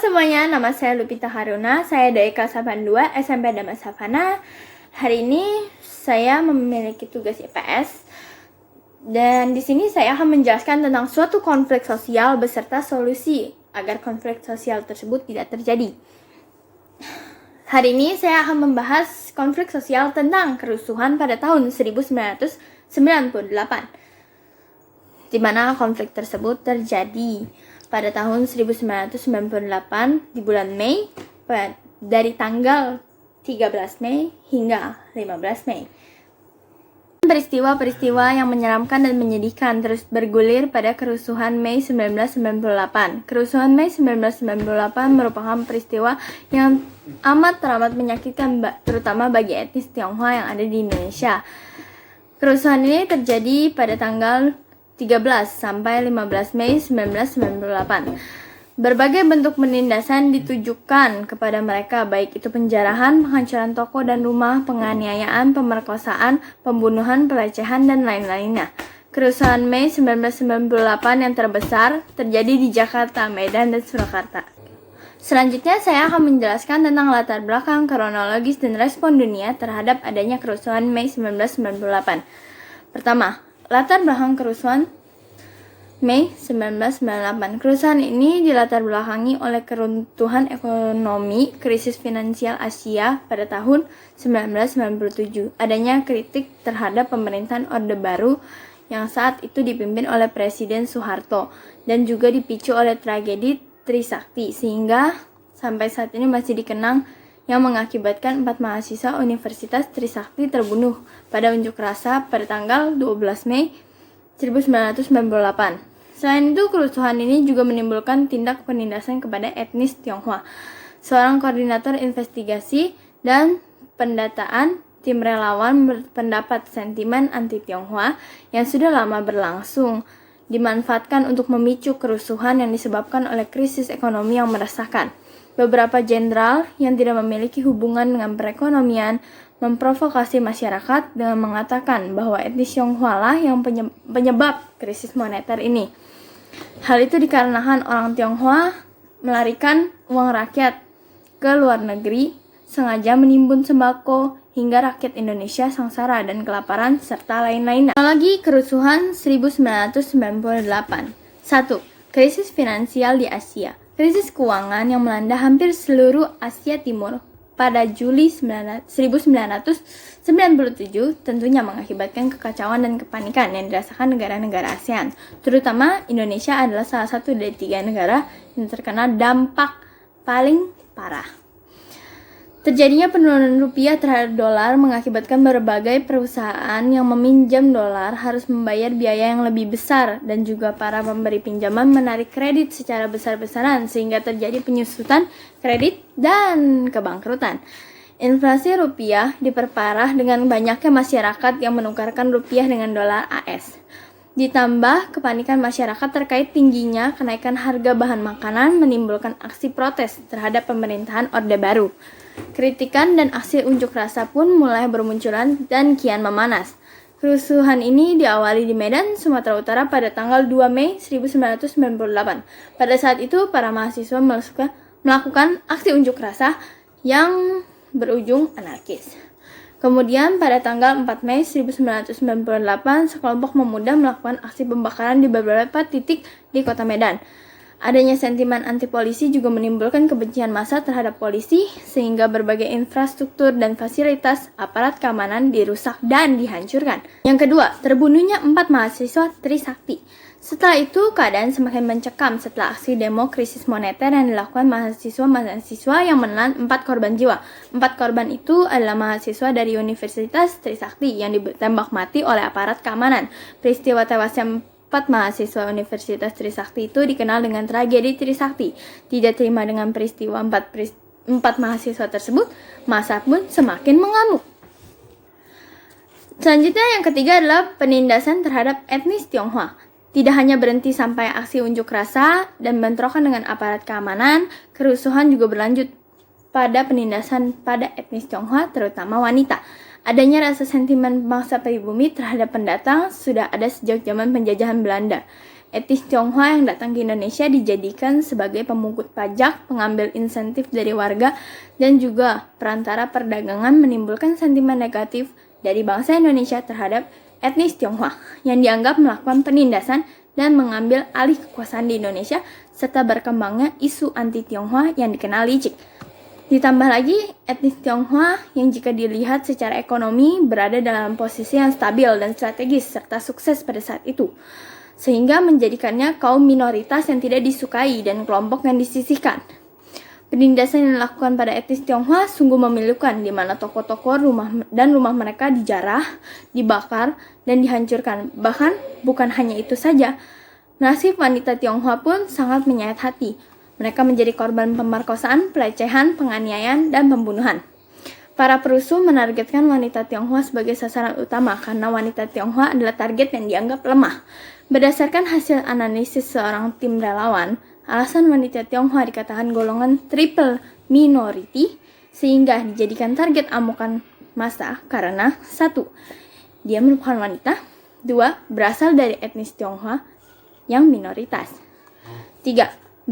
semuanya, nama saya Lupita Haruna, saya dari kelas 82 SMP Dharma Savana. Hari ini saya memiliki tugas IPS dan di sini saya akan menjelaskan tentang suatu konflik sosial beserta solusi agar konflik sosial tersebut tidak terjadi. Hari ini saya akan membahas konflik sosial tentang kerusuhan pada tahun 1998, di mana konflik tersebut terjadi pada tahun 1998 di bulan Mei dari tanggal 13 Mei hingga 15 Mei. Peristiwa-peristiwa yang menyeramkan dan menyedihkan terus bergulir pada kerusuhan Mei 1998. Kerusuhan Mei 1998 merupakan peristiwa yang teramat menyakitkan terutama bagi etnis Tionghoa yang ada di Indonesia. Kerusuhan ini terjadi pada tanggal 13 sampai 15 Mei 1998. Berbagai bentuk penindasan ditujukan kepada mereka, baik itu penjarahan, penghancuran toko dan rumah, penganiayaan, pemerkosaan, pembunuhan, pelecehan, dan lain-lainnya. Kerusuhan Mei 1998 yang terbesar terjadi di Jakarta, Medan, dan Surakarta. Selanjutnya saya akan menjelaskan tentang latar belakang, kronologis, dan respon dunia terhadap adanya kerusuhan Mei 1998. Pertama, latar belakang kerusuhan Mei 1998. Kerusuhan ini dilatar belakangi oleh keruntuhan ekonomi, krisis finansial Asia pada tahun 1997. Adanya kritik terhadap pemerintahan Orde Baru yang saat itu dipimpin oleh Presiden Soeharto dan juga dipicu oleh tragedi Trisakti sehingga sampai saat ini masih dikenang, yang mengakibatkan 4 mahasiswa Universitas Trisakti terbunuh pada unjuk rasa pada tanggal 12 Mei 1998. Selain itu, kerusuhan ini juga menimbulkan tindak penindasan kepada etnis Tionghoa. Seorang koordinator investigasi dan pendataan tim relawan berpendapat sentimen anti-Tionghoa yang sudah lama berlangsung dimanfaatkan untuk memicu kerusuhan yang disebabkan oleh krisis ekonomi yang meresahkan. Beberapa jenderal yang tidak memiliki hubungan dengan perekonomian memprovokasi masyarakat dengan mengatakan bahwa etnis Tionghoa lah yang penyebab krisis moneter ini. Hal itu dikarenakan orang Tionghoa melarikan uang rakyat ke luar negeri, sengaja menimbun sembako, hingga rakyat Indonesia sengsara dan kelaparan, serta lain-lainnya. Lagi kerusuhan 1998. 1. Krisis finansial di Asia. Krisis keuangan yang melanda hampir seluruh Asia Timur pada Juli 1997 tentunya mengakibatkan kekacauan dan kepanikan yang dirasakan negara-negara ASEAN. Terutama Indonesia adalah salah satu dari 3 negara yang terkena dampak paling parah. Terjadinya penurunan rupiah terhadap dolar mengakibatkan berbagai perusahaan yang meminjam dolar harus membayar biaya yang lebih besar dan juga para pemberi pinjaman menarik kredit secara besar-besaran sehingga terjadi penyusutan kredit dan kebangkrutan. Inflasi rupiah diperparah dengan banyaknya masyarakat yang menukarkan rupiah dengan dolar AS. Ditambah kepanikan masyarakat terkait tingginya kenaikan harga bahan makanan menimbulkan aksi protes terhadap pemerintahan Orde Baru. Kritikan dan aksi unjuk rasa pun mulai bermunculan dan kian memanas. Kerusuhan ini diawali di Medan, Sumatera Utara pada tanggal 2 Mei 1998. Pada saat itu, para mahasiswa melakukan aksi unjuk rasa yang berujung anarkis. Kemudian pada tanggal 4 Mei 1998, sekelompok pemuda melakukan aksi pembakaran di beberapa titik di kota Medan. Adanya sentimen anti-polisi juga menimbulkan kebencian massa terhadap polisi, sehingga berbagai infrastruktur dan fasilitas aparat keamanan dirusak dan dihancurkan. Yang kedua, terbunuhnya 4 mahasiswa Trisakti. Setelah itu, keadaan semakin mencekam setelah aksi demo krisis moneter yang dilakukan mahasiswa yang menelan 4 korban jiwa. 4 korban itu adalah mahasiswa dari Universitas Trisakti yang ditembak mati oleh aparat keamanan. Peristiwa tewasnya 4 mahasiswa Universitas Trisakti itu dikenal dengan tragedi Trisakti. Tidak terima dengan peristiwa 4 mahasiswa tersebut, massa pun semakin mengamuk. Selanjutnya yang ketiga adalah penindasan terhadap etnis Tionghoa. Tidak hanya berhenti sampai aksi unjuk rasa dan bentrokan dengan aparat keamanan, kerusuhan juga berlanjut pada penindasan pada etnis Tionghoa, terutama wanita. Adanya rasa sentimen bangsa pribumi terhadap pendatang sudah ada sejak zaman penjajahan Belanda. etnis Tionghoa yang datang ke Indonesia dijadikan sebagai pemungut pajak, pengambil insentif dari warga, dan juga perantara perdagangan, menimbulkan sentimen negatif dari bangsa Indonesia terhadap etnis Tionghoa yang dianggap melakukan penindasan dan mengambil alih kekuasaan di Indonesia, serta berkembangnya isu anti-Tionghoa yang dikenal licik. Ditambah lagi, etnis Tionghoa yang jika dilihat secara ekonomi berada dalam posisi yang stabil dan strategis serta sukses pada saat itu, sehingga menjadikannya kaum minoritas yang tidak disukai dan kelompok yang disisihkan. Penindasan yang dilakukan pada etnis Tionghoa sungguh memilukan, di mana toko-toko rumah mereka dijarah, dibakar, dan dihancurkan. Bahkan bukan hanya itu saja, nasib wanita Tionghoa pun sangat menyayat hati. Mereka menjadi korban pemerkosaan, pelecehan, penganiayaan, dan pembunuhan. Para perusuh menargetkan wanita Tionghoa sebagai sasaran utama karena wanita Tionghoa adalah target yang dianggap lemah. Berdasarkan hasil analisis seorang tim relawan, alasan wanita Tionghoa dikatakan golongan triple minority sehingga dijadikan target amukan massa karena 1. Dia merupakan wanita, 2. Berasal dari etnis Tionghoa yang minoritas, 3.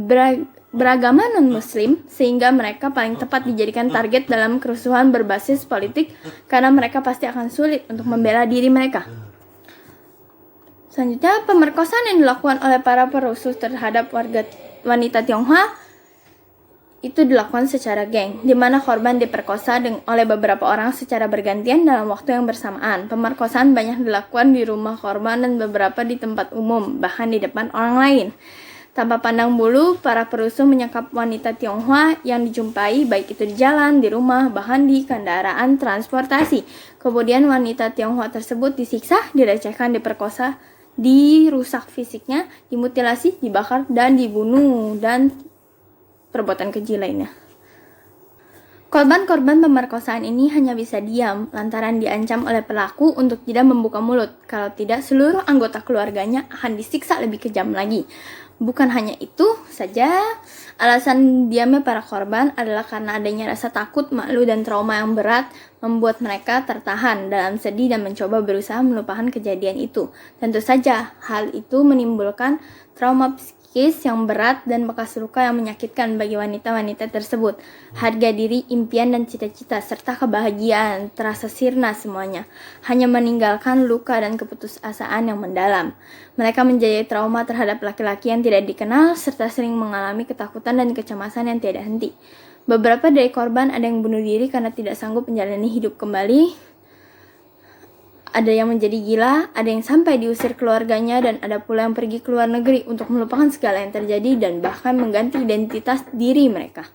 Beragama non-muslim sehingga mereka paling tepat dijadikan target dalam kerusuhan berbasis politik karena mereka pasti akan sulit untuk membela diri mereka. Selanjutnya, pemerkosaan yang dilakukan oleh para perusuh terhadap warga wanita Tionghoa itu dilakukan secara geng, di mana korban diperkosa oleh beberapa orang secara bergantian dalam waktu yang bersamaan. Pemerkosaan banyak dilakukan di rumah korban dan beberapa di tempat umum, bahkan di depan orang lain. Tanpa pandang bulu, para perusuh menyekap wanita Tionghoa yang dijumpai, baik itu di jalan, di rumah, bahkan di kendaraan transportasi. Kemudian wanita Tionghoa tersebut disiksa, dilecehkan, diperkosa, dirusak fisiknya, dimutilasi, dibakar, dan dibunuh, dan perbuatan keji lainnya. Korban-korban pemerkosaan ini hanya bisa diam lantaran diancam oleh pelaku untuk tidak membuka mulut. Kalau tidak, seluruh anggota keluarganya akan disiksa lebih kejam lagi. Bukan hanya itu saja, alasan diamnya para korban adalah karena adanya rasa takut, malu, dan trauma yang berat membuat mereka tertahan dalam sedih dan mencoba berusaha melupakan kejadian itu. Tentu saja, hal itu menimbulkan trauma psikis yang berat dan bekas luka yang menyakitkan bagi wanita-wanita tersebut. Harga diri, impian, dan cita-cita, serta kebahagiaan terasa sirna semuanya, hanya meninggalkan luka dan keputusasaan yang mendalam. Mereka menjadi trauma terhadap laki-laki yang tidak dikenal, serta sering mengalami ketakutan dan kecemasan yang tiada henti. Beberapa dari korban ada yang bunuh diri karena tidak sanggup menjalani hidup kembali. Ada yang menjadi gila, ada yang sampai diusir keluarganya, dan ada pula yang pergi ke luar negeri untuk melupakan segala yang terjadi dan bahkan mengganti identitas diri mereka.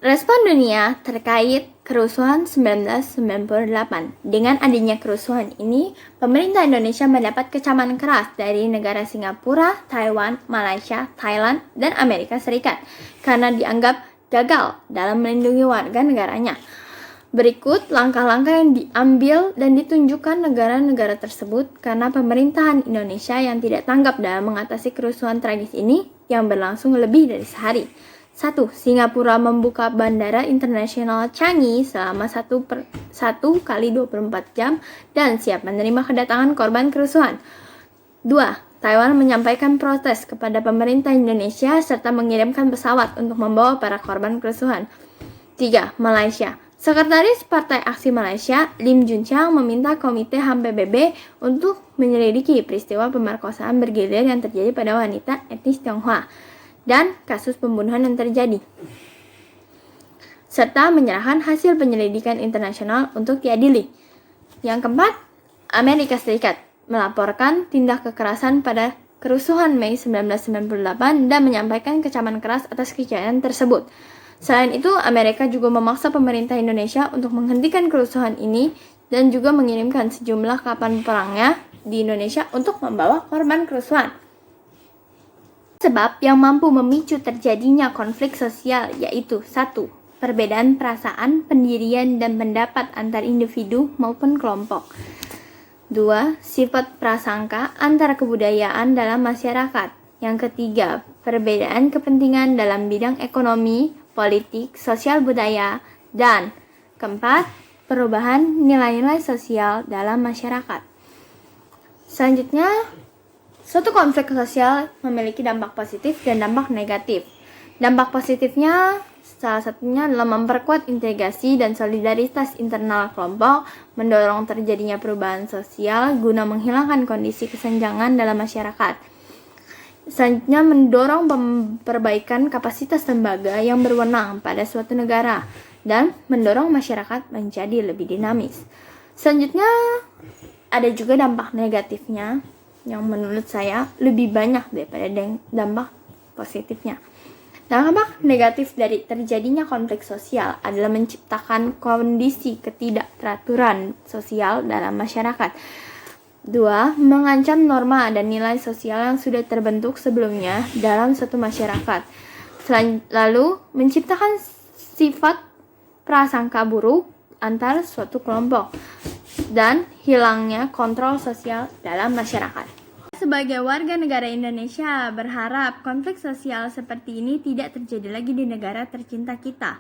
Respon dunia terkait kerusuhan 1998. Dengan adanya kerusuhan ini, pemerintah Indonesia mendapat kecaman keras dari negara Singapura, Taiwan, Malaysia, Thailand, dan Amerika Serikat karena dianggap gagal dalam melindungi warga negaranya. Berikut langkah-langkah yang diambil dan ditunjukkan negara-negara tersebut karena pemerintahan Indonesia yang tidak tanggap dalam mengatasi kerusuhan tragis ini yang berlangsung lebih dari sehari. 1. Singapura membuka Bandara Internasional Changi selama 1 kali 24 jam dan siap menerima kedatangan korban kerusuhan. 2. Taiwan menyampaikan protes kepada pemerintah Indonesia serta mengirimkan pesawat untuk membawa para korban kerusuhan. 3. Malaysia. Sekretaris Partai Aksi Malaysia, Lim Jun Chang, meminta Komite HAM PBB untuk menyelidiki peristiwa pemerkosaan bergilir yang terjadi pada wanita etnis Tionghoa dan kasus pembunuhan yang terjadi, serta menyerahkan hasil penyelidikan internasional untuk diadili. Yang keempat, Amerika Serikat melaporkan tindak kekerasan pada kerusuhan Mei 1998 dan menyampaikan kecaman keras atas kejadian tersebut. Selain itu, Amerika juga memaksa pemerintah Indonesia untuk menghentikan kerusuhan ini dan juga mengirimkan sejumlah kapal perangnya di Indonesia untuk membawa korban kerusuhan. Sebab yang mampu memicu terjadinya konflik sosial yaitu 1. Perbedaan perasaan, pendirian, dan pendapat antar individu maupun kelompok. 2. Sifat prasangka antar kebudayaan dalam masyarakat. Yang ketiga, perbedaan kepentingan dalam bidang ekonomi, politik, sosial budaya, dan keempat, perubahan nilai-nilai sosial dalam masyarakat. Selanjutnya, Suatu konflik sosial memiliki dampak positif dan dampak negatif. Dampak positifnya salah satunya adalah memperkuat integrasi dan solidaritas internal kelompok, mendorong terjadinya perubahan sosial guna menghilangkan kondisi kesenjangan dalam masyarakat. Selanjutnya, mendorong perbaikan kapasitas lembaga yang berwenang pada suatu negara dan mendorong masyarakat menjadi lebih dinamis. Selanjutnya, ada juga dampak negatifnya yang menurut saya lebih banyak daripada dampak positifnya. Dampak negatif dari terjadinya konflik sosial adalah menciptakan kondisi ketidakteraturan sosial dalam masyarakat. 2. Mengancam norma dan nilai sosial yang sudah terbentuk sebelumnya dalam suatu masyarakat. Lalu, menciptakan sifat prasangka buruk antar suatu kelompok dan hilangnya kontrol sosial dalam masyarakat. Sebagai warga negara Indonesia, berharap konflik sosial seperti ini tidak terjadi lagi di negara tercinta kita.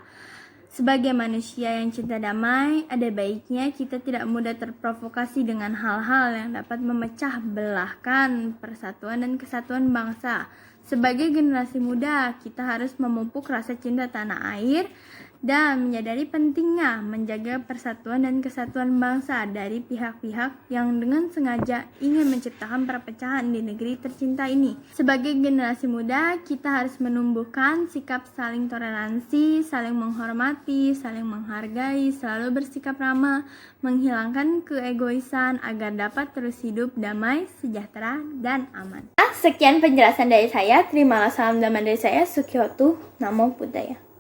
Sebagai manusia yang cinta damai, ada baiknya kita tidak mudah terprovokasi dengan hal-hal yang dapat memecah belahkan persatuan dan kesatuan bangsa. Sebagai generasi muda, kita harus memupuk rasa cinta tanah air dan menyadari pentingnya menjaga persatuan dan kesatuan bangsa dari pihak-pihak yang dengan sengaja ingin menciptakan perpecahan di negeri tercinta ini. Sebagai generasi muda, kita harus menumbuhkan sikap saling toleransi, saling menghormati, saling menghargai, selalu bersikap ramah, menghilangkan keegoisan agar dapat terus hidup damai, sejahtera, dan aman. Sekian penjelasan dari saya. Terimalah salam damai dari saya, Sukyotu. Namo Buddhaya.